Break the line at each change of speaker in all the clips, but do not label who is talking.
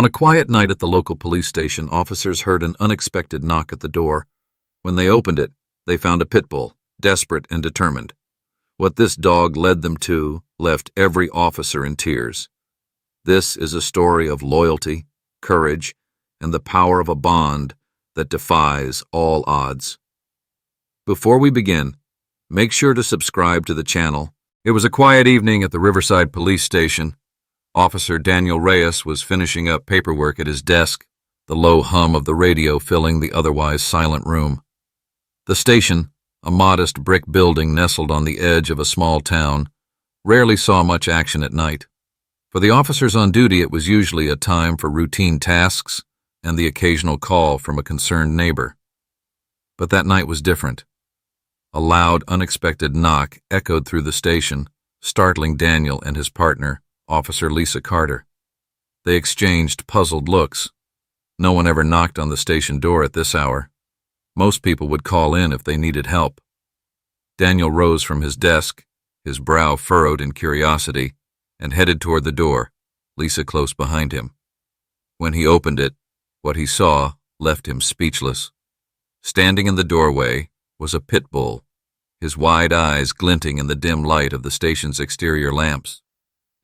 On a quiet night at the local police station, officers heard an unexpected knock at the door. When they opened it, they found a pit bull, desperate and determined. What this dog led them to left every officer in tears. This is a story of loyalty, courage, and the power of a bond that defies all odds. Before we begin, make sure to subscribe to the channel. It was a quiet evening at the Riverside Police Station. Officer Daniel Reyes was finishing up paperwork at his desk, the low hum of the radio filling the otherwise silent room. The station, a modest brick building nestled on the edge of a small town, rarely saw much action at night. For the officers on duty, it was usually a time for routine tasks and the occasional call from a concerned neighbor. But that night was different. A loud, unexpected knock echoed through the station, startling Daniel and his partner, Officer Lisa Carter. They exchanged puzzled looks. No one ever knocked on the station door at this hour. Most people would call in if they needed help. Daniel rose from his desk, his brow furrowed in curiosity, and headed toward the door, Lisa close behind him. When he opened it, what he saw left him speechless. Standing in the doorway was a pit bull, his wide eyes glinting in the dim light of the station's exterior lamps.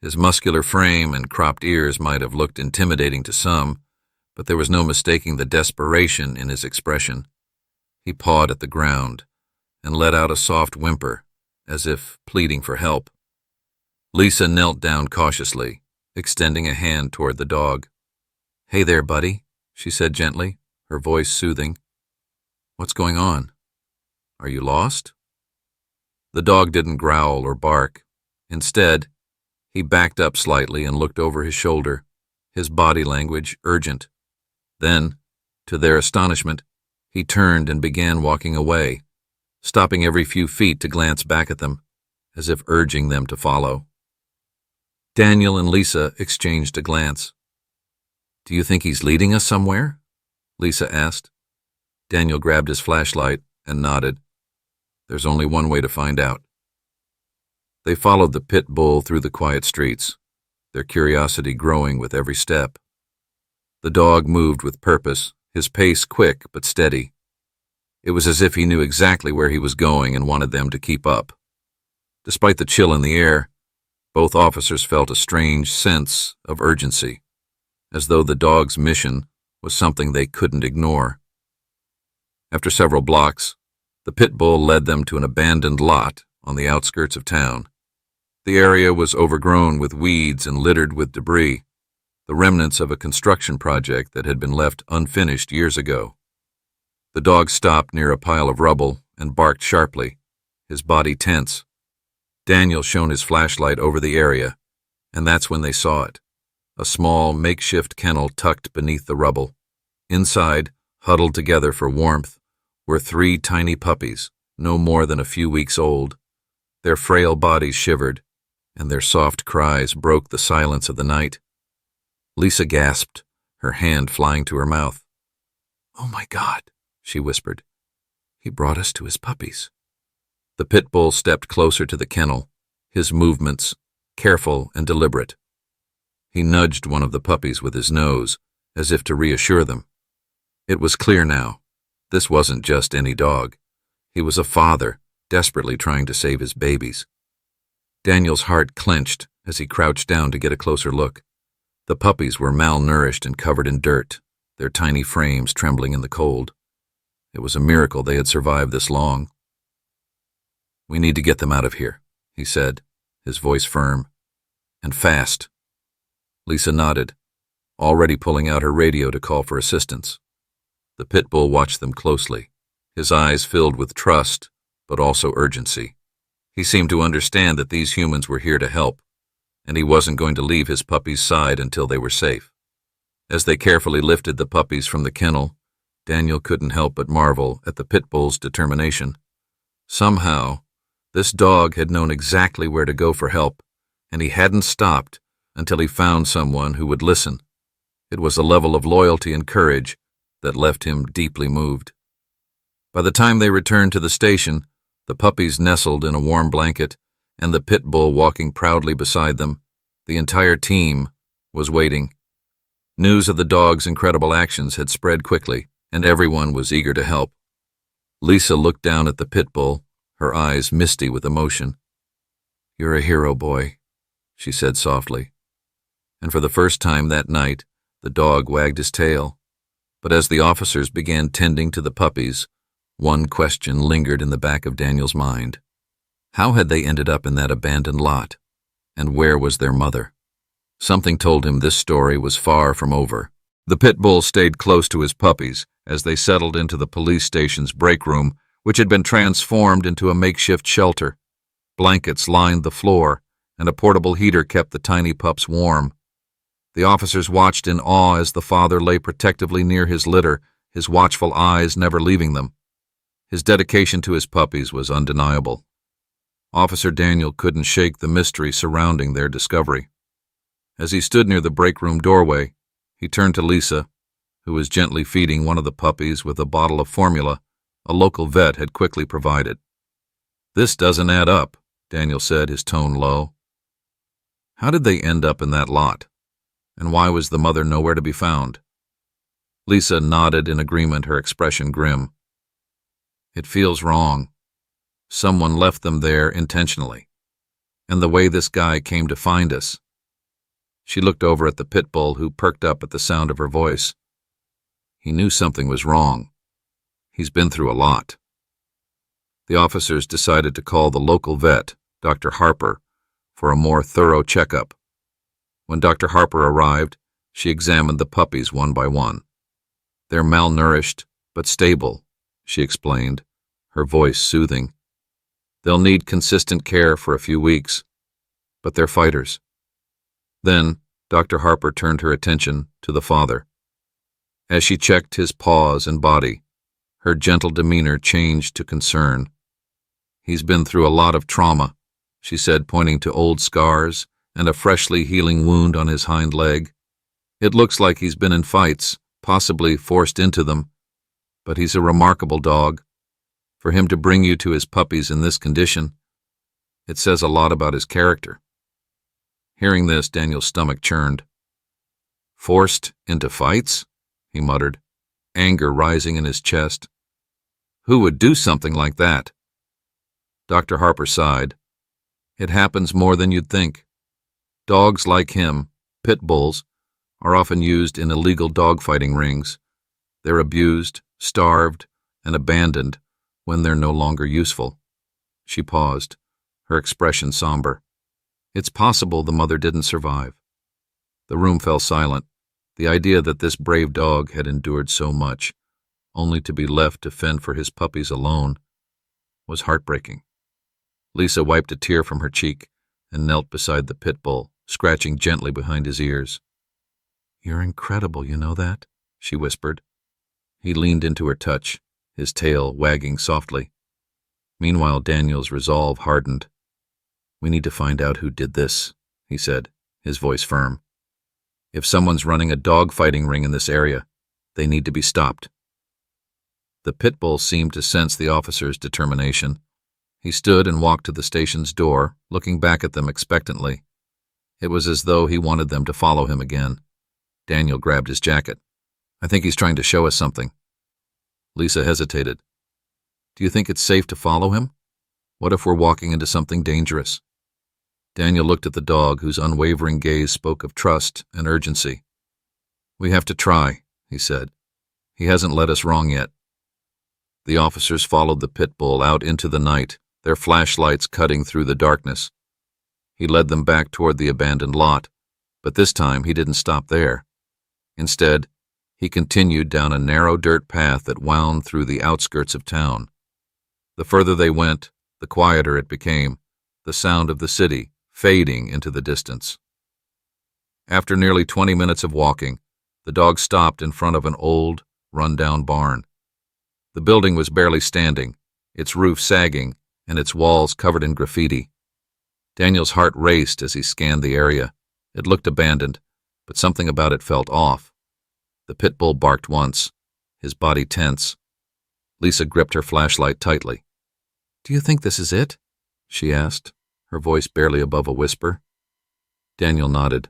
His muscular frame and cropped ears might have looked intimidating to some, but there was no mistaking the desperation in his expression. He pawed at the ground and let out a soft whimper, as if pleading for help. Lisa knelt down cautiously, extending a hand toward the dog. "Hey there, buddy," she said gently, her voice soothing. "What's going on? Are you lost?" The dog didn't growl or bark. Instead, he backed up slightly and looked over his shoulder, his body language urgent. Then, to their astonishment, he turned and began walking away, stopping every few feet to glance back at them, as if urging them to follow. Daniel and Lisa exchanged a glance. "Do you think he's leading us somewhere?" Lisa asked. Daniel grabbed his flashlight and nodded. "There's only one way to find out." They followed the pit bull through the quiet streets, their curiosity growing with every step. The dog moved with purpose, his pace quick but steady. It was as if he knew exactly where he was going and wanted them to keep up. Despite the chill in the air, both officers felt a strange sense of urgency, as though the dog's mission was something they couldn't ignore. After several blocks, the pit bull led them to an abandoned lot on the outskirts of town. The area was overgrown with weeds and littered with debris, the remnants of a construction project that had been left unfinished years ago. The dog stopped near a pile of rubble and barked sharply, his body tense. Daniel shone his flashlight over the area, and that's when they saw it. A small, makeshift kennel tucked beneath the rubble. Inside, huddled together for warmth, were 3 tiny puppies, no more than a few weeks old. Their frail bodies shivered, and their soft cries broke the silence of the night. Lisa gasped, her hand flying to her mouth. "Oh my God," she whispered. "He brought us to his puppies." The pit bull stepped closer to the kennel, his movements careful and deliberate. He nudged one of the puppies with his nose, as if to reassure them. It was clear now. This wasn't just any dog. He was a father, desperately trying to save his babies. Daniel's heart clenched as he crouched down to get a closer look. The puppies were malnourished and covered in dirt, their tiny frames trembling in the cold. It was a miracle they had survived this long. "We need to get them out of here," he said, his voice firm. "And fast." Lisa nodded, already pulling out her radio to call for assistance. The pit bull watched them closely, his eyes filled with trust, but also urgency. He seemed to understand that these humans were here to help, and he wasn't going to leave his puppy's side until they were safe. As they carefully lifted the puppies from the kennel, Daniel couldn't help but marvel at the pit bull's determination. Somehow, this dog had known exactly where to go for help, and he hadn't stopped until he found someone who would listen. It was a level of loyalty and courage that left him deeply moved. By the time they returned to the station, the puppies nestled in a warm blanket, and the pit bull walking proudly beside them. The entire team was waiting. News of the dog's incredible actions had spread quickly, and everyone was eager to help. Lisa looked down at the pit bull, her eyes misty with emotion. "You're a hero, boy," she said softly. And for the first time that night, the dog wagged his tail. But as the officers began tending to the puppies, one question lingered in the back of Daniel's mind. How had they ended up in that abandoned lot? And where was their mother? Something told him this story was far from over. The pit bull stayed close to his puppies as they settled into the police station's break room, which had been transformed into a makeshift shelter. Blankets lined the floor, and a portable heater kept the tiny pups warm. The officers watched in awe as the father lay protectively near his litter, his watchful eyes never leaving them. His dedication to his puppies was undeniable. Officer Daniel couldn't shake the mystery surrounding their discovery. As he stood near the break room doorway, he turned to Lisa, who was gently feeding one of the puppies with a bottle of formula a local vet had quickly provided. "This doesn't add up," Daniel said, his tone low. "How did they end up in that lot? And why was the mother nowhere to be found?" Lisa nodded in agreement, her expression grim. "It feels wrong. Someone left them there intentionally. And the way this guy came to find us." She looked over at the pit bull, who perked up at the sound of her voice. He knew something was wrong. He's been through a lot. The officers decided to call the local vet, Dr. Harper, for a more thorough checkup. When Dr. Harper arrived, she examined the puppies one by one. "They're malnourished, but stable," she explained, her voice soothing. "They'll need consistent care for a few weeks, but they're fighters." Then Dr. Harper turned her attention to the father. As she checked his paws and body, her gentle demeanor changed to concern. "He's been through a lot of trauma," she said, pointing to old scars and a freshly healing wound on his hind leg. "It looks like he's been in fights, possibly forced into them, but he's a remarkable dog. For him to bring you to his puppies in this condition, it says a lot about his character." Hearing this, Daniel's stomach churned. "Forced into fights?" he muttered, anger rising in his chest. "Who would do something like that?" Dr. Harper sighed. "It happens more than you'd think. Dogs like him, pit bulls, are often used in illegal dogfighting rings. They're abused, starved, and abandoned when they're no longer useful." She paused, her expression somber. "It's possible the mother didn't survive." The room fell silent. The idea that this brave dog had endured so much, only to be left to fend for his puppies alone, was heartbreaking. Lisa wiped a tear from her cheek and knelt beside the pit bull, scratching gently behind his ears. "You're incredible, you know that?" she whispered. He leaned into her touch, his tail wagging softly. Meanwhile, Daniel's resolve hardened. "We need to find out who did this," he said, his voice firm. "If someone's running a dog-fighting ring in this area, they need to be stopped." The pit bull seemed to sense the officer's determination. He stood and walked to the station's door, looking back at them expectantly. It was as though he wanted them to follow him again. Daniel grabbed his jacket. "I think he's trying to show us something." Lisa hesitated. "Do you think it's safe to follow him? What if we're walking into something dangerous?" Daniel looked at the dog, whose unwavering gaze spoke of trust and urgency. "We have to try," he said. "He hasn't led us wrong yet." The officers followed the pit bull out into the night, their flashlights cutting through the darkness. He led them back toward the abandoned lot, but this time he didn't stop there. Instead, he continued down a narrow dirt path that wound through the outskirts of town. The further they went, the quieter it became, the sound of the city fading into the distance. After nearly 20 minutes of walking, the dog stopped in front of an old, run-down barn. The building was barely standing, its roof sagging and its walls covered in graffiti. Daniel's heart raced as he scanned the area. It looked abandoned, but something about it felt off. The pit bull barked once, his body tense. Lisa gripped her flashlight tightly. "Do you think this is it?" she asked, her voice barely above a whisper. Daniel nodded.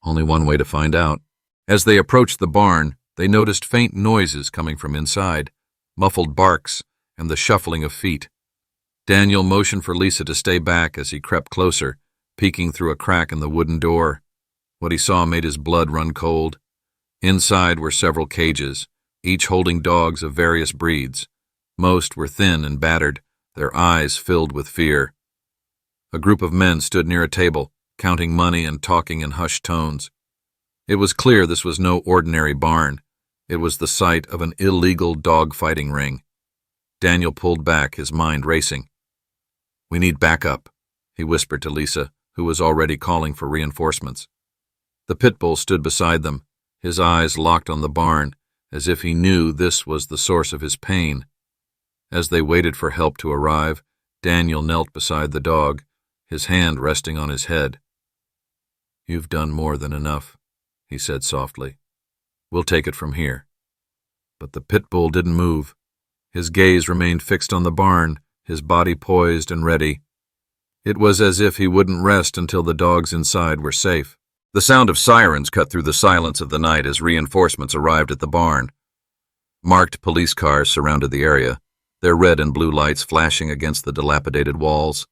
"Only one way to find out." As they approached the barn, they noticed faint noises coming from inside, muffled barks, and the shuffling of feet. Daniel motioned for Lisa to stay back as he crept closer, peeking through a crack in the wooden door. What he saw made his blood run cold. Inside were several cages, each holding dogs of various breeds. Most were thin and battered, their eyes filled with fear. A group of men stood near a table, counting money and talking in hushed tones. It was clear this was no ordinary barn. It was the site of an illegal dog-fighting ring. Daniel pulled back, his mind racing. "We need backup," he whispered to Lisa, who was already calling for reinforcements. The pit bull stood beside them, his eyes locked on the barn, as if he knew this was the source of his pain. As they waited for help to arrive, Daniel knelt beside the dog, his hand resting on his head. "You've done more than enough," he said softly. "We'll take it from here." But the pit bull didn't move. His gaze remained fixed on the barn, his body poised and ready. It was as if he wouldn't rest until the dogs inside were safe. The sound of sirens cut through the silence of the night as reinforcements arrived at the barn. Marked police cars surrounded the area, their red and blue lights flashing against the dilapidated walls.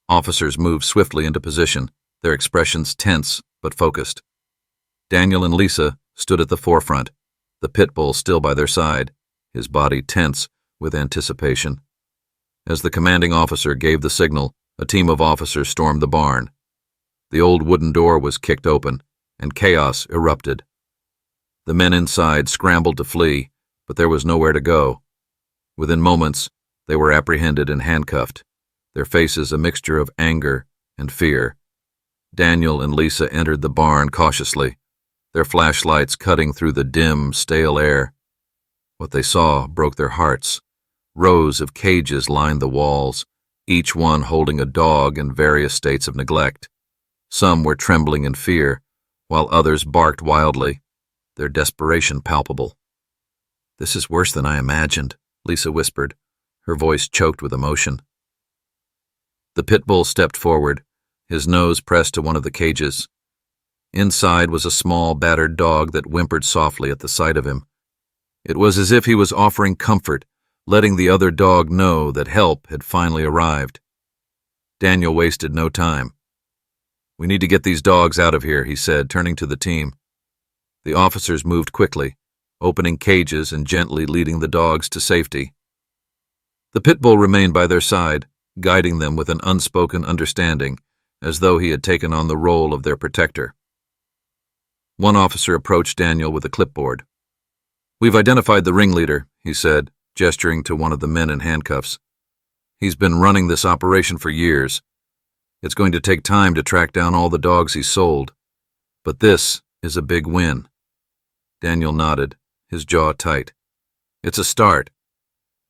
Officers moved swiftly into position, their expressions tense but focused. Daniel and Lisa stood at the forefront, the pit bull still by their side, his body tense with anticipation. As the commanding officer gave the signal, a team of officers stormed the barn. The old wooden door was kicked open, and chaos erupted. The men inside scrambled to flee, but there was nowhere to go. Within moments, they were apprehended and handcuffed, their faces a mixture of anger and fear. Daniel and Lisa entered the barn cautiously, their flashlights cutting through the dim, stale air. What they saw broke their hearts. Rows of cages lined the walls, each one holding a dog in various states of neglect. Some were trembling in fear, while others barked wildly, their desperation palpable. "This is worse than I imagined," Lisa whispered, her voice choked with emotion. The pit bull stepped forward, his nose pressed to one of the cages. Inside was a small, battered dog that whimpered softly at the sight of him. It was as if he was offering comfort, letting the other dog know that help had finally arrived. Daniel wasted no time. "We need to get these dogs out of here," he said, turning to the team. The officers moved quickly, opening cages and gently leading the dogs to safety. The pit bull remained by their side, guiding them with an unspoken understanding, as though he had taken on the role of their protector. One officer approached Daniel with a clipboard. "We've identified the ringleader," he said, gesturing to one of the men in handcuffs. "He's been running this operation for years. It's going to take time to track down all the dogs he's sold. But this is a big win." Daniel nodded, his jaw tight. "It's a start,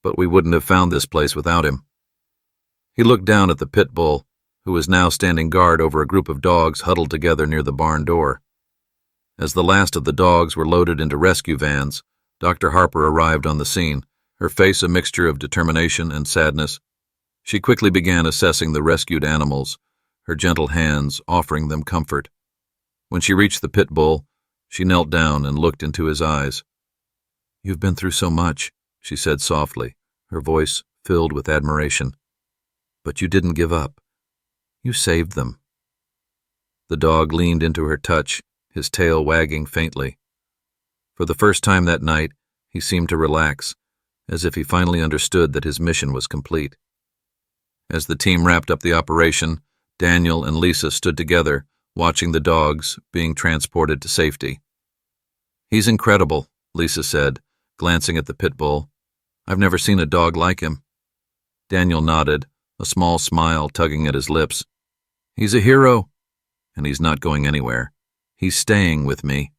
but we wouldn't have found this place without him." He looked down at the pit bull, who was now standing guard over a group of dogs huddled together near the barn door. As the last of the dogs were loaded into rescue vans, Dr. Harper arrived on the scene, her face a mixture of determination and sadness. She quickly began assessing the rescued animals, her gentle hands offering them comfort. When she reached the pit bull, she knelt down and looked into his eyes. "You've been through so much," she said softly, her voice filled with admiration. "But you didn't give up. You saved them." The dog leaned into her touch, his tail wagging faintly. For the first time that night, he seemed to relax, as if he finally understood that his mission was complete. As the team wrapped up the operation, Daniel and Lisa stood together, watching the dogs being transported to safety. "He's incredible," Lisa said, glancing at the pit bull. "I've never seen a dog like him." Daniel nodded, a small smile tugging at his lips. "He's a hero, and he's not going anywhere. He's staying with me."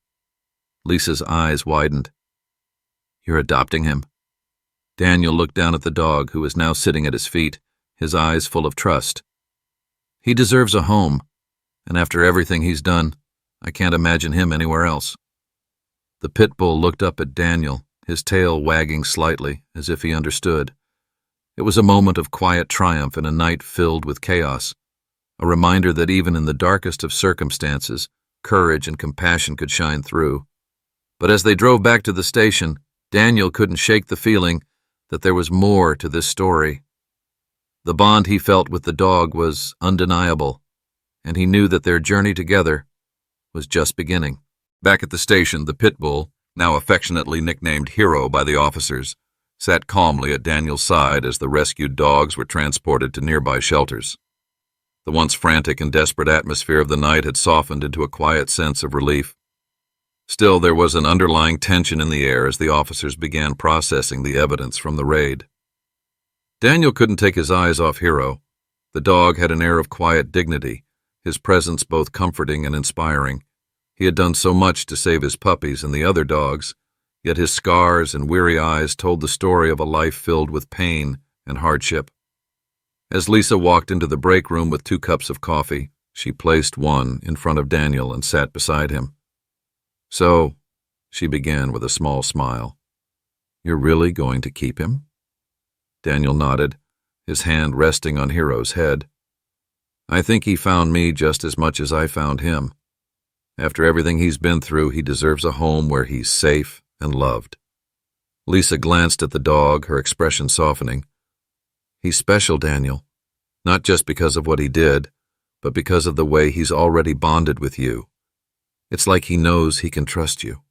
Lisa's eyes widened. "You're adopting him?" Daniel looked down at the dog, who was now sitting at his feet, his eyes full of trust. "He deserves a home, and after everything he's done, I can't imagine him anywhere else." The pit bull looked up at Daniel, his tail wagging slightly, as if he understood. It was a moment of quiet triumph in a night filled with chaos, a reminder that even in the darkest of circumstances, courage and compassion could shine through. But as they drove back to the station, Daniel couldn't shake the feeling that there was more to this story. The bond he felt with the dog was undeniable, and he knew that their journey together was just beginning. Back at the station, the pit bull, now affectionately nicknamed Hero by the officers, sat calmly at Daniel's side as the rescued dogs were transported to nearby shelters. The once frantic and desperate atmosphere of the night had softened into a quiet sense of relief. Still, there was an underlying tension in the air as the officers began processing the evidence from the raid. Daniel couldn't take his eyes off Hero. The dog had an air of quiet dignity, his presence both comforting and inspiring. He had done so much to save his puppies and the other dogs, yet his scars and weary eyes told the story of a life filled with pain and hardship. As Lisa walked into the break room with 2 cups of coffee, she placed one in front of Daniel and sat beside him. "So," she began with a small smile, "you're really going to keep him?" Daniel nodded, his hand resting on Hero's head. "I think he found me just as much as I found him. After everything he's been through, he deserves a home where he's safe and loved." Lisa glanced at the dog, her expression softening. "He's special, Daniel, not just because of what he did, but because of the way he's already bonded with you. It's like he knows he can trust you."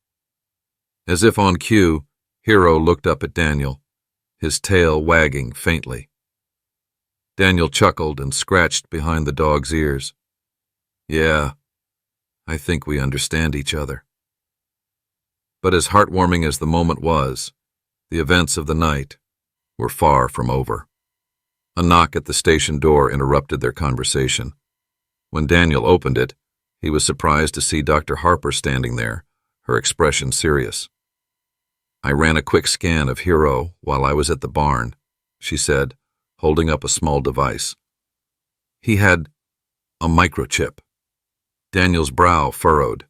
As if on cue, Hero looked up at Daniel, his tail wagging faintly. Daniel chuckled and scratched behind the dog's ears. "Yeah, I think we understand each other." But as heartwarming as the moment was, the events of the night were far from over. A knock at the station door interrupted their conversation. When Daniel opened it, he was surprised to see Dr. Harper standing there, her expression serious. "I ran a quick scan of Hero while I was at the barn," she said, holding up a small device. "He had a microchip." Daniel's brow furrowed.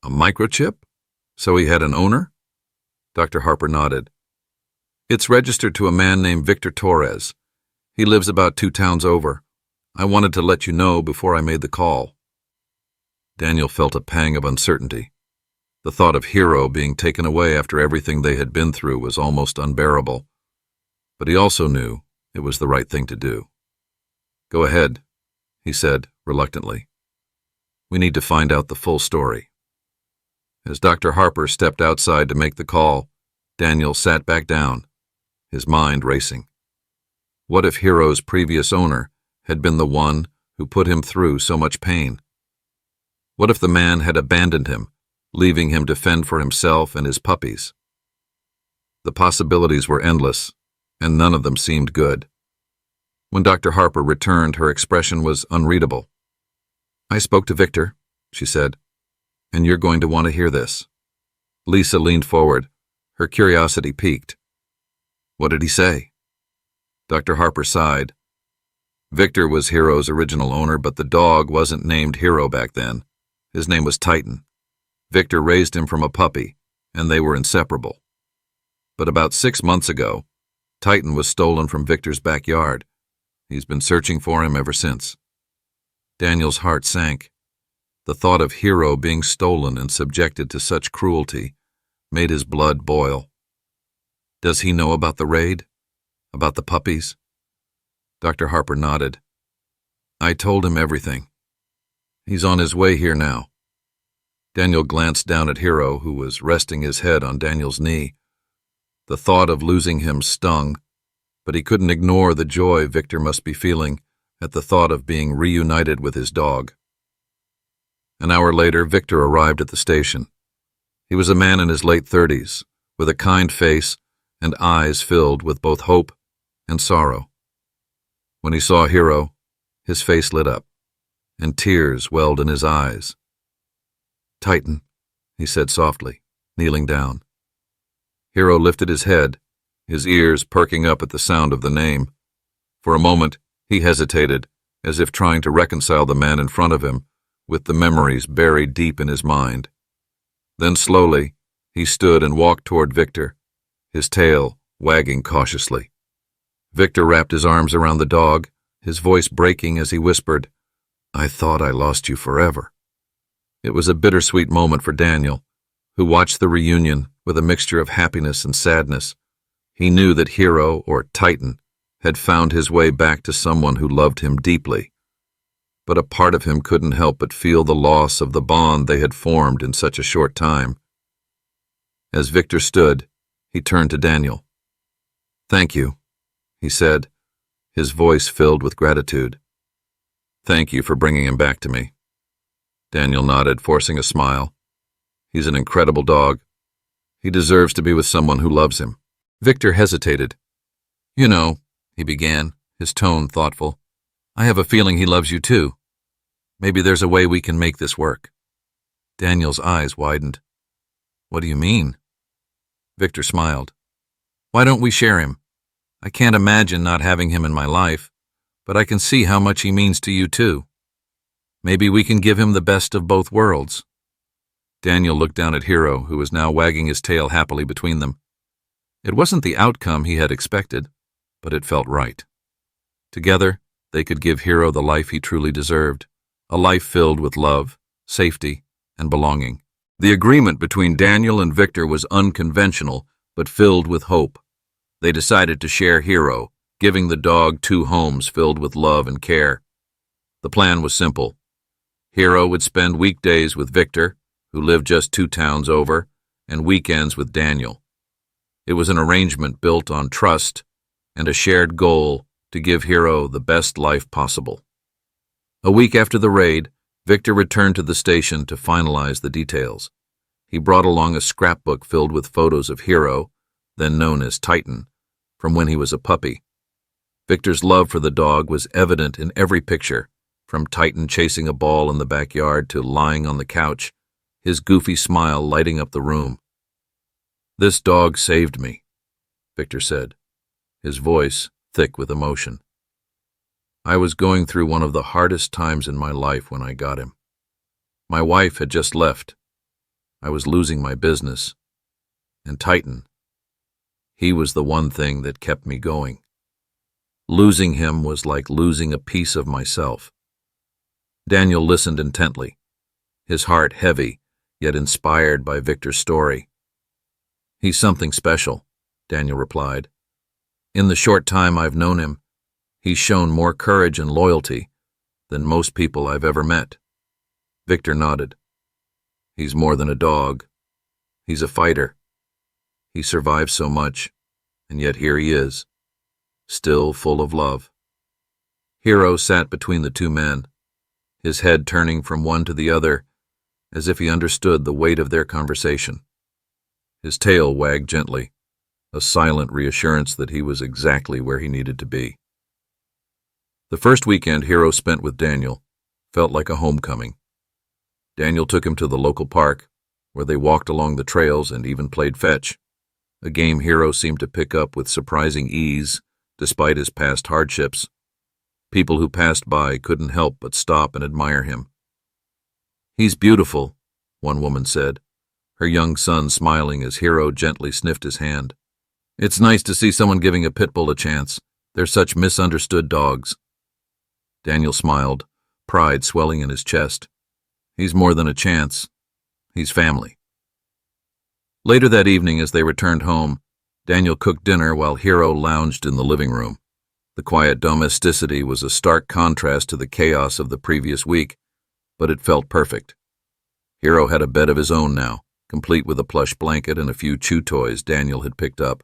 "A microchip? So he had an owner?" Dr. Harper nodded. "It's registered to a man named Victor Torres. He lives about 2 towns over. I wanted to let you know before I made the call." Daniel felt a pang of uncertainty. The thought of Hero being taken away after everything they had been through was almost unbearable. But he also knew it was the right thing to do. "Go ahead," he said reluctantly. "We need to find out the full story." As Dr. Harper stepped outside to make the call, Daniel sat back down, his mind racing. What if Hero's previous owner had been the one who put him through so much pain? What if the man had abandoned him, leaving him to fend for himself and his puppies? The possibilities were endless, and none of them seemed good. When Dr. Harper returned, her expression was unreadable. "I spoke to Victor," she said, "and you're going to want to hear this." Lisa leaned forward, her curiosity piqued. "What did he say?" Dr. Harper sighed. Victor was Hero's original owner, but the dog wasn't named Hero back then. His name was Titan. Victor raised him from a puppy, and they were inseparable. But about 6 months ago, Titan was stolen from Victor's backyard. He's been searching for him ever since. Daniel's heart sank. The thought of Hero being stolen and subjected to such cruelty made his blood boil. "Does he know about the raid? About the puppies?" Dr. Harper nodded. "I told him everything. He's on his way here now." Daniel glanced down at Hero, who was resting his head on Daniel's knee. The thought of losing him stung, but he couldn't ignore the joy Victor must be feeling at the thought of being reunited with his dog. An hour later, Victor arrived at the station. He was a man in his late 30s, with a kind face and eyes filled with both hope and sorrow. When he saw Hero, his face lit up, and tears welled in his eyes. "Titan," he said softly, kneeling down. Hero lifted his head, his ears perking up at the sound of the name. For a moment, he hesitated, as if trying to reconcile the man in front of him with the memories buried deep in his mind. Then slowly, he stood and walked toward Victor, his tail wagging cautiously. Victor wrapped his arms around the dog, his voice breaking as he whispered, "I thought I lost you forever." It was a bittersweet moment for Daniel, who watched the reunion with a mixture of happiness and sadness. He knew that Hero, or Titan, had found his way back to someone who loved him deeply. But a part of him couldn't help but feel the loss of the bond they had formed in such a short time. As Victor stood, he turned to Daniel. "Thank you," he said, his voice filled with gratitude. "Thank you for bringing him back to me." Daniel nodded, forcing a smile. "He's an incredible dog. He deserves to be with someone who loves him." Victor hesitated. "You know," he began, his tone thoughtful, "I have a feeling he loves you too. Maybe there's a way we can make this work." Daniel's eyes widened. "What do you mean?" Victor smiled. "Why don't we share him? I can't imagine not having him in my life, but I can see how much he means to you too. Maybe we can give him the best of both worlds." Daniel looked down at Hero, who was now wagging his tail happily between them. It wasn't the outcome he had expected, but it felt right. Together, they could give Hero the life he truly deserved, a life filled with love, safety, and belonging. The agreement between Daniel and Victor was unconventional, but filled with hope. They decided to share Hero, giving the dog 2 homes filled with love and care. The plan was simple. Hero would spend weekdays with Victor, who lived just 2 towns over, and weekends with Daniel. It was an arrangement built on trust and a shared goal to give Hero the best life possible. A week after the raid, Victor returned to the station to finalize the details. He brought along a scrapbook filled with photos of Hero, then known as Titan, from when he was a puppy. Victor's love for the dog was evident in every picture, from Titan chasing a ball in the backyard to lying on the couch, his goofy smile lighting up the room. "This dog saved me," Victor said, his voice thick with emotion. "I was going through one of the hardest times in my life when I got him. My wife had just left. I was losing my business. And Titan, he was the one thing that kept me going. Losing him was like losing a piece of myself." Daniel listened intently, his heart heavy, yet inspired by Victor's story. "He's something special," Daniel replied. "In the short time I've known him, he's shown more courage and loyalty than most people I've ever met." Victor nodded. "He's more than a dog. He's a fighter. He survived so much, and yet here he is, still full of love." Hero sat between the 2 men, his head turning from one to the other, as if he understood the weight of their conversation. His tail wagged gently, a silent reassurance that he was exactly where he needed to be. The first weekend Hero spent with Daniel felt like a homecoming. Daniel took him to the local park, where they walked along the trails and even played fetch, a game Hero seemed to pick up with surprising ease despite his past hardships. People who passed by couldn't help but stop and admire him. "He's beautiful," one woman said, her young son smiling as Hero gently sniffed his hand. "It's nice to see someone giving a pit bull a chance. They're such misunderstood dogs." Daniel smiled, pride swelling in his chest. "He's more than a chance. He's family." Later that evening, as they returned home, Daniel cooked dinner while Hero lounged in the living room. The quiet domesticity was a stark contrast to the chaos of the previous week, but it felt perfect. Hero had a bed of his own now, complete with a plush blanket and a few chew toys Daniel had picked up.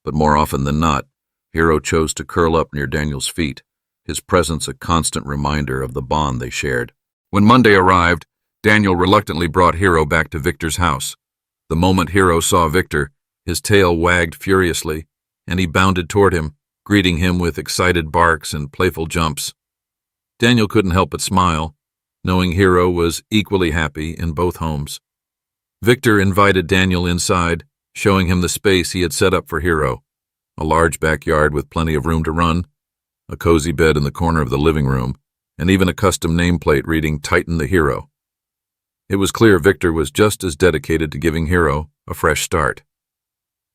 But more often than not, Hero chose to curl up near Daniel's feet, his presence a constant reminder of the bond they shared. When Monday arrived, Daniel reluctantly brought Hero back to Victor's house. The moment Hero saw Victor, his tail wagged furiously, and he bounded toward him, greeting him with excited barks and playful jumps. Daniel couldn't help but smile, knowing Hero was equally happy in both homes. Victor invited Daniel inside, showing him the space he had set up for Hero, a large backyard with plenty of room to run, a cozy bed in the corner of the living room, and even a custom nameplate reading Titan the Hero. It was clear Victor was just as dedicated to giving Hero a fresh start.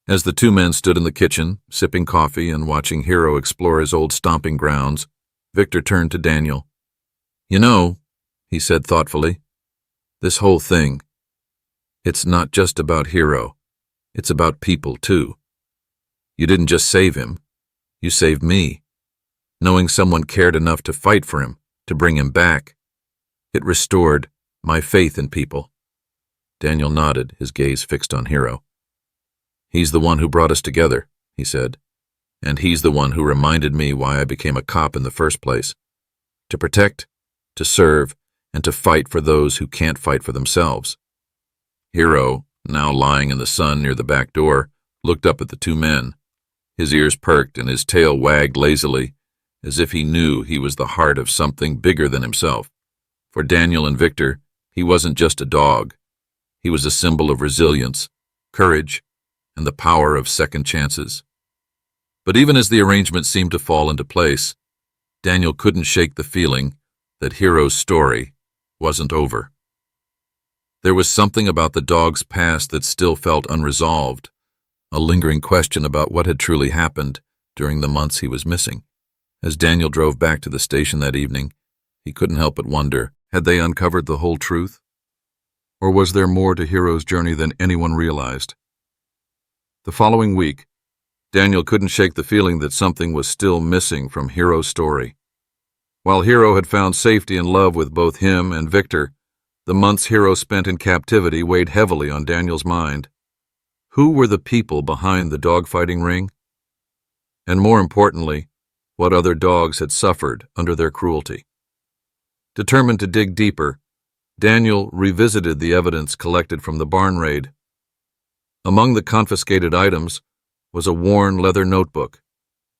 As the 2 men stood in the kitchen, sipping coffee and watching Hero explore his old stomping grounds, Victor turned to Daniel. "You know," he said thoughtfully, "this whole thing, It's not just about Hero. It's about people, too. You didn't just save him. You saved me. Knowing someone cared enough to fight for him, to bring him back. It restored my faith in people. Daniel nodded, his gaze fixed on Hero. He's the one who brought us together, he said. And he's the one who reminded me why I became a cop in the first place. To protect, to serve, and to fight for those who can't fight for themselves. Hero, now lying in the sun near the back door, looked up at the two men. His ears perked and his tail wagged lazily, as if he knew he was the heart of something bigger than himself. For Daniel and Victor, he wasn't just a dog. He was a symbol of resilience, courage, and the power of second chances. But even as the arrangement seemed to fall into place, Daniel couldn't shake the feeling that Hero's story wasn't over. There was something about the dog's past that still felt unresolved, a lingering question about what had truly happened during the months he was missing. As Daniel drove back to the station that evening, he couldn't help but wonder, had they uncovered the whole truth? Or was there more to Hero's journey than anyone realized? The following week, Daniel couldn't shake the feeling that something was still missing from Hero's story. While Hero had found safety and love with both him and Victor, the months Hero spent in captivity weighed heavily on Daniel's mind. Who were the people behind the dogfighting ring? And more importantly, what other dogs had suffered under their cruelty? Determined to dig deeper, Daniel revisited the evidence collected from the barn raid. Among the confiscated items was a worn leather notebook,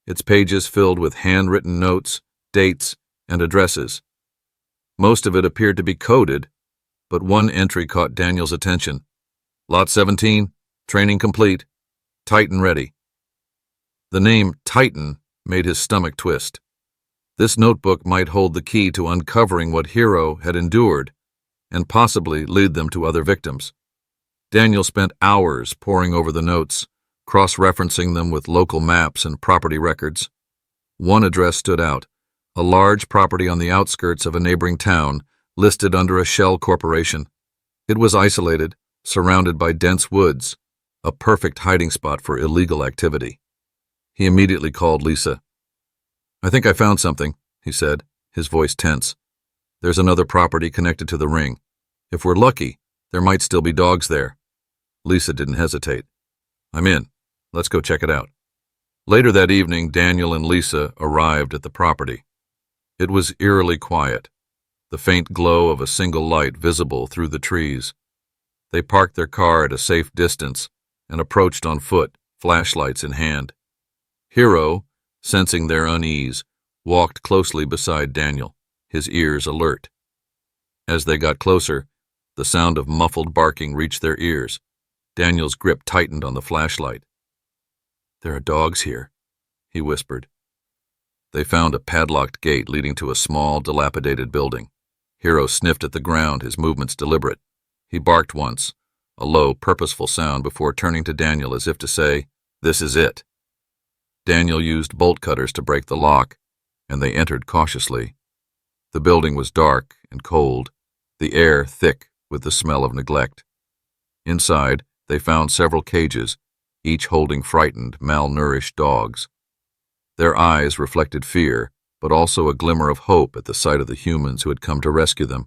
its pages filled with handwritten notes, dates, and addresses. Most of it appeared to be coded, but one entry caught Daniel's attention. Lot 17, training complete, Titan ready. The name Titan made his stomach twist. This notebook might hold the key to uncovering what Hero had endured and possibly lead them to other victims. Daniel spent hours poring over the notes, cross-referencing them with local maps and property records. One address stood out, a large property on the outskirts of a neighboring town, listed under a shell corporation. It was isolated, surrounded by dense woods, a perfect hiding spot for illegal activity. He immediately called Lisa. "I think I found something," he said, his voice tense. "There's another property connected to the ring. If we're lucky, there might still be dogs there." Lisa didn't hesitate. "I'm in. Let's go check it out." Later that evening, Daniel and Lisa arrived at the property. It was eerily quiet, the faint glow of a single light visible through the trees. They parked their car at a safe distance and approached on foot, flashlights in hand. Hero, sensing their unease, walked closely beside Daniel, his ears alert. As they got closer, the sound of muffled barking reached their ears. Daniel's grip tightened on the flashlight. "There are dogs here," he whispered. They found a padlocked gate leading to a small, dilapidated building. Hero sniffed at the ground, his movements deliberate. He barked once, a low, purposeful sound, before turning to Daniel as if to say, "This is it." Daniel used bolt cutters to break the lock, and they entered cautiously. The building was dark and cold, the air thick with the smell of neglect. Inside, they found several cages, each holding frightened, malnourished dogs. Their eyes reflected fear, but also a glimmer of hope at the sight of the humans who had come to rescue them.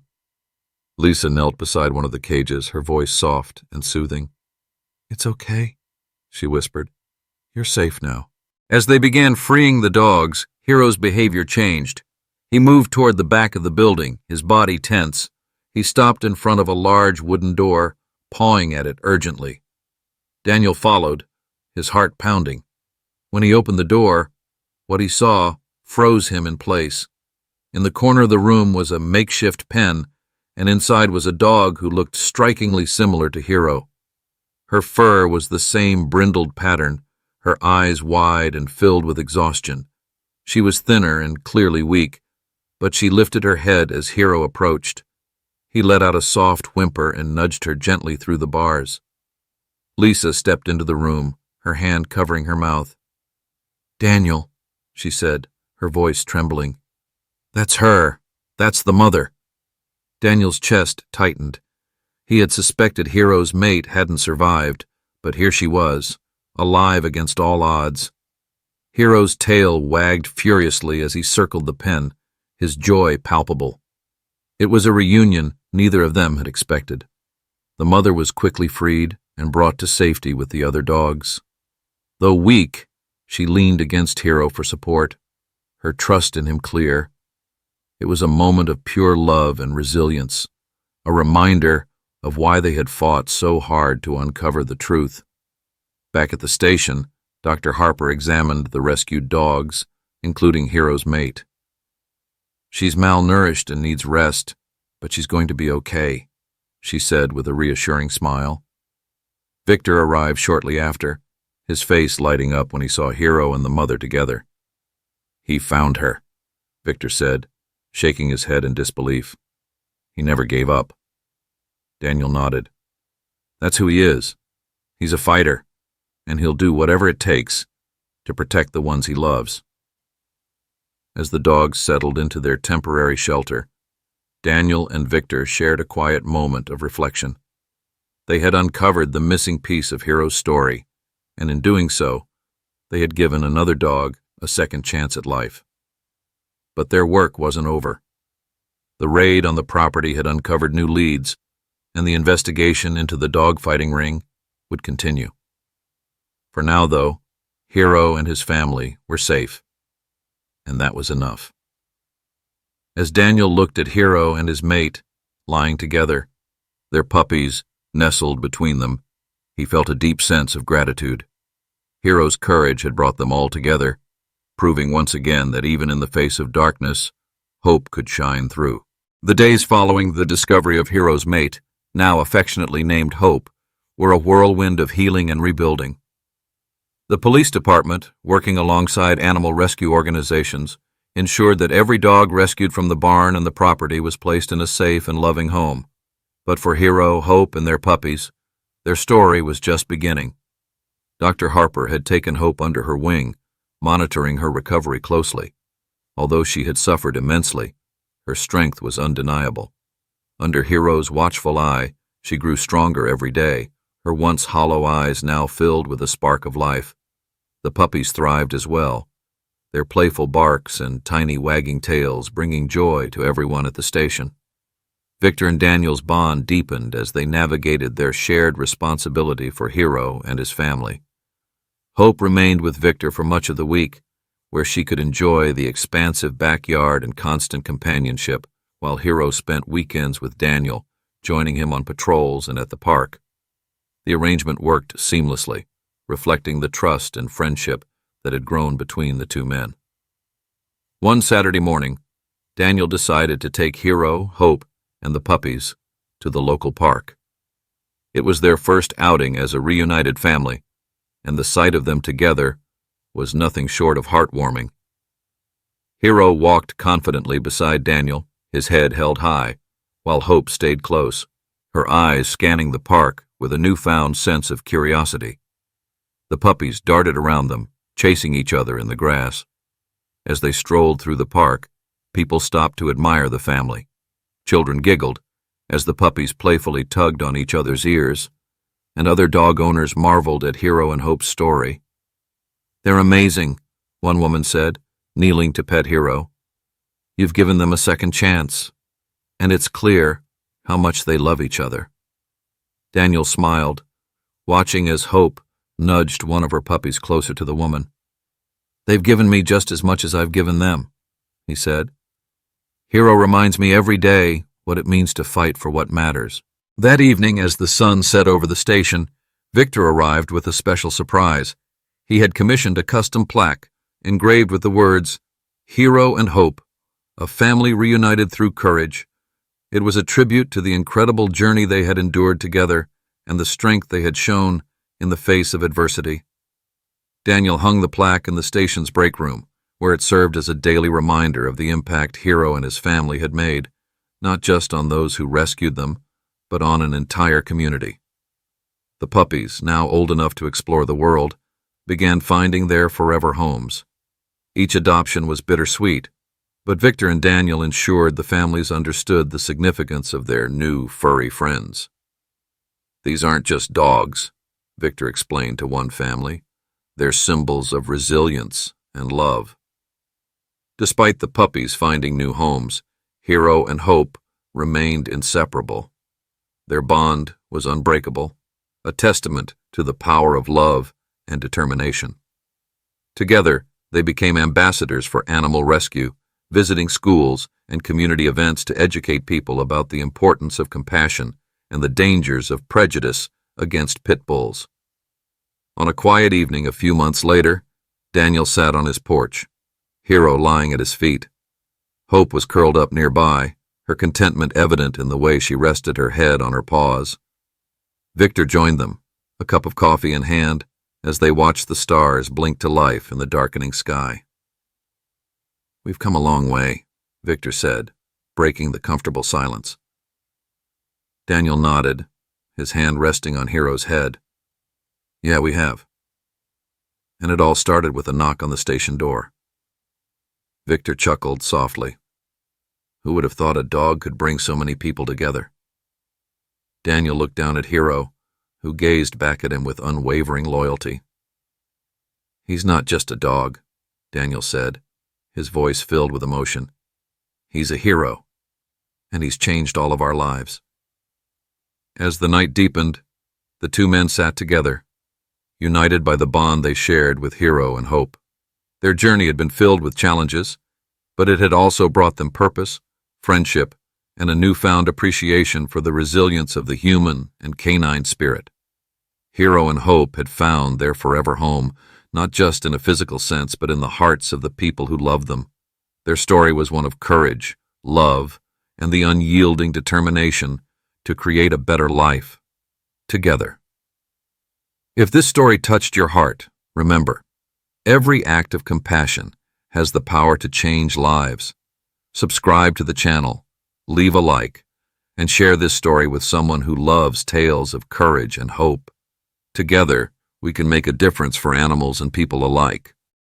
Lisa knelt beside one of the cages, her voice soft and soothing. "It's okay," she whispered. "You're safe now." As they began freeing the dogs, Hero's behavior changed. He moved toward the back of the building, his body tense. He stopped in front of a large wooden door, pawing at it urgently. Daniel followed, his heart pounding. When he opened the door, what he saw froze him in place. In the corner of the room was a makeshift pen, and inside was a dog who looked strikingly similar to Hero. Her fur was the same brindled pattern, her eyes wide and filled with exhaustion. She was thinner and clearly weak, but she lifted her head as Hero approached. He let out a soft whimper and nudged her gently through the bars. Lisa stepped into the room, her hand covering her mouth. "Daniel," she said, her voice trembling. "That's her. That's the mother." Daniel's chest tightened. He had suspected Hero's mate hadn't survived, but here she was, alive against all odds. Hero's tail wagged furiously as he circled the pen, his joy palpable. It was a reunion neither of them had expected. The mother was quickly freed and brought to safety with the other dogs. Though weak, she leaned against Hero for support, her trust in him clear. It was a moment of pure love and resilience, a reminder of why they had fought so hard to uncover the truth. Back at the station, Dr. Harper examined the rescued dogs, including Hero's mate. "She's malnourished and needs rest, but she's going to be okay," she said with a reassuring smile. Victor arrived shortly after, his face lighting up when he saw Hero and the mother together. "He found her," Victor said, shaking his head in disbelief. "He never gave up." Daniel nodded. "That's who he is. He's a fighter, and he'll do whatever it takes to protect the ones he loves." As the dogs settled into their temporary shelter, Daniel and Victor shared a quiet moment of reflection. They had uncovered the missing piece of Hero's story, and in doing so, they had given another dog a second chance at life. But their work wasn't over. The raid on the property had uncovered new leads, and the investigation into the dogfighting ring would continue. For now, though, Hero and his family were safe, and that was enough. As Daniel looked at Hero and his mate, lying together, their puppies nestled between them, he felt a deep sense of gratitude. Hero's courage had brought them all together, proving once again that even in the face of darkness, hope could shine through. The days following the discovery of Hero's mate, now affectionately named Hope, were a whirlwind of healing and rebuilding. The police department, working alongside animal rescue organizations, ensured that every dog rescued from the barn and the property was placed in a safe and loving home. But for Hero, Hope, and their puppies, their story was just beginning. Dr. Harper had taken Hope under her wing, monitoring her recovery closely. Although she had suffered immensely, her strength was undeniable. Under Hero's watchful eye, she grew stronger every day, her once hollow eyes now filled with a spark of life. The puppies thrived as well, their playful barks and tiny wagging tails bringing joy to everyone at the station. Victor and Daniel's bond deepened as they navigated their shared responsibility for Hero and his family. Hope remained with Victor for much of the week, where she could enjoy the expansive backyard and constant companionship, while Hero spent weekends with Daniel, joining him on patrols and at the park. The arrangement worked seamlessly, reflecting the trust and friendship that had grown between the two men. One Saturday morning, Daniel decided to take Hero, Hope, and the puppies to the local park. It was their first outing as a reunited family, and the sight of them together was nothing short of heartwarming. Hero walked confidently beside Daniel, his head held high, while Hope stayed close, her eyes scanning the park with a newfound sense of curiosity. The puppies darted around them, chasing each other in the grass. As they strolled through the park, people stopped to admire the family. Children giggled as the puppies playfully tugged on each other's ears, and other dog owners marveled at Hero and Hope's story. "They're amazing," one woman said, kneeling to pet Hero. "You've given them a second chance, and it's clear how much they love each other." Daniel smiled, watching as Hope nudged one of her puppies closer to the woman. "They've given me just as much as I've given them," he said. "Hero reminds me every day what it means to fight for what matters." That evening, as the sun set over the station, Victor arrived with a special surprise. He had commissioned a custom plaque engraved with the words, "Hero and Hope, a family reunited through courage." It was a tribute to the incredible journey they had endured together and the strength they had shown in the face of adversity. Daniel hung the plaque in the station's break room, where it served as a daily reminder of the impact Hero and his family had made, not just on those who rescued them, but on an entire community. The puppies, now old enough to explore the world, began finding their forever homes. Each adoption was bittersweet, but Victor and Daniel ensured the families understood the significance of their new furry friends. "These aren't just dogs," Victor explained to one family. "They're symbols of resilience and love." Despite the puppies finding new homes, Hero and Hope remained inseparable. Their bond was unbreakable, a testament to the power of love and determination. Together, they became ambassadors for animal rescue, visiting schools and community events to educate people about the importance of compassion and the dangers of prejudice against pit bulls. On a quiet evening a few months later, Daniel sat on his porch, Hero lying at his feet. Hope was curled up nearby, her contentment evident in the way she rested her head on her paws. Victor joined them, a cup of coffee in hand, as they watched the stars blink to life in the darkening sky. "We've come a long way," Victor said, breaking the comfortable silence. Daniel nodded, his hand resting on Hero's head. "Yeah, we have." And it all started with a knock on the station door. Victor chuckled softly. Who would have thought a dog could bring so many people together? Daniel looked down at Hero, who gazed back at him with unwavering loyalty. "He's not just a dog," Daniel said, his voice filled with emotion. "He's a hero, and he's changed all of our lives." As the night deepened, the two men sat together, united by the bond they shared with Hero and Hope. Their journey had been filled with challenges, but it had also brought them purpose, friendship, and a newfound appreciation for the resilience of the human and canine spirit. Hero and Hope had found their forever home, not just in a physical sense, but in the hearts of the people who loved them. Their story was one of courage, love, and the unyielding determination to create a better life, together. If this story touched your heart, remember, every act of compassion has the power to change lives. Subscribe to the channel, leave a like, and share this story with someone who loves tales of courage and hope. Together, we can make a difference for animals and people alike.